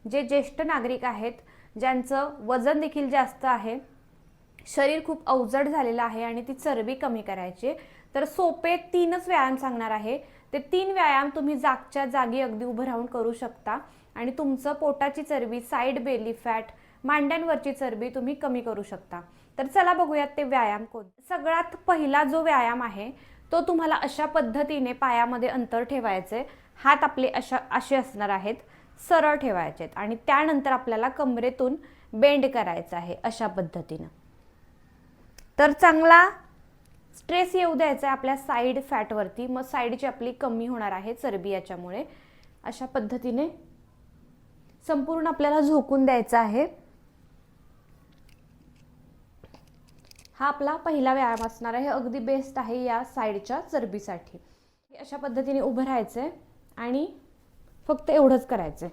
जे ज्येष्ठ नागरिक आहेत, ज्यांचं वजन देखील जास्त आहे, शरीर खूप अवजड झालेलं आहे आणि ती चरबी कमी करायची, तर सोपे 3च व्यायाम सांगणार आहे. ते 3 व्यायाम तुम्ही जागच्या जागी अगदी उभं राहून करू शकता आणि तुमचं पोटाची चरबी, साईड बेली फॅट, मांड्यांवरची चरबी तुम्ही कमी करू शकता. तर चला बघूयात ते व्यायाम कोणते. सगळ्यात पहिला जो व्यायाम आहे तो तुम्हाला अशा पद्धतीने पायामध्ये अंतर ठेवायचे, हात आपले असे असणार आहेत, सरळ ठेवायचे आणि त्यानंतर आपल्याला कमरेतून बेंड करायचं आहे अशा पद्धतीनं. तर चांगला स्ट्रेस येऊ द्यायचा आहे आपल्या साईड फॅटवरती, मग साईडची आपली कमी होणार आहे चरबी याच्यामुळे. अशा पद्धतीने संपूर्ण आपल्याला झोकून द्यायचा आहे. हा आपला पहिला व्यायाम असणार आहे, अगदी बेस्ट आहे या साईडच्या चरबीसाठी. अशा पद्धतीने उभं राहायचंय आणि फक्त एवढंच करायचंय.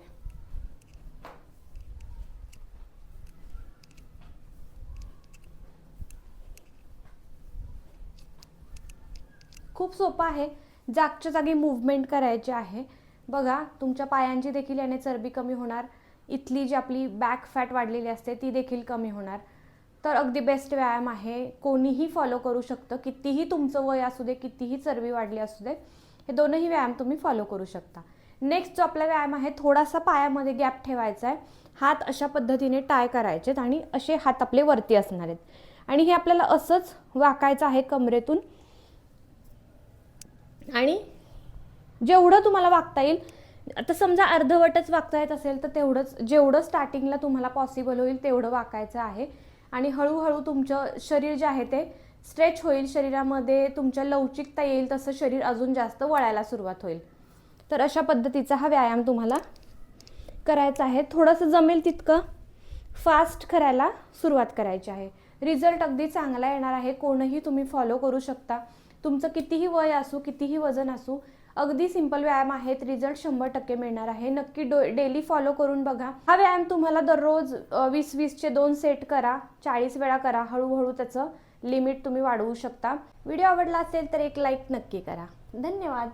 खूप सोपं आहे, जागच्या जागी मूव्हमेंट करायची आहे. बघा, तुमच्या पायांची देखील याने चरबी कमी होणार, इथली जी आपली बॅक फॅट वाढलेली असते ती देखील कमी होणार. तर अगदी बेस्ट व्यायाम आहे, कोणीही फॉलो करू शकतं, कितीही तुमचं वय असू दे, कितीही चरबी वाढली असू दे, हे दोनही व्यायाम तुम्ही फॉलो करू शकता. नेक्स्ट जो आपला व्यायाम आहे, थोडासा पायामध्ये गॅप ठेवायचा आहे, हात अशा पद्धतीने टाय करायचे आणि असे हात आपले वरती असणार आहेत आणि हे आपल्याला असंच वाकायचं आहे कमरेतून. आणि जेवढं तुम्हाला वाकता येईल, आता समजा अर्धवटच वाकता येत असेल तर तेवढंच, जेवढं स्टार्टिंगला तुम्हाला पॉसिबल होईल तेवढं वाकायचं आहे आणि हळूहळू तुमचं शरीर जे आहे ते स्ट्रेच होईल, शरीरामध्ये तुमच्या लवचिकता येईल, तसं शरीर अजून जास्त वळायला सुरुवात होईल. तर अशा पद्धतीचा हा व्यायाम तुम्हाला करायचा आहे. थोडंसं जमेल तितकं फास्ट करायला सुरुवात करायची आहे. रिझल्ट अगदी चांगला येणार आहे, कोणीही तुम्ही फॉलो करू शकता, तुमचं कितीही वय असू, कितीही वजन असू. अगदी सिंपल व्यायाम आहेत, रिझल्ट 100% मिळणार आहे. नक्की डेली फॉलो करून बघा. हा व्यायाम तुम्हाला दररोज 20-20चे 2 सेट करा, 40 वेळा करा. हळूहळू त्याचं लिमिट तुम्ही वाढवू शकता. व्हिडिओ आवडला असेल तर एक लाईक नक्की करा. धन्यवाद.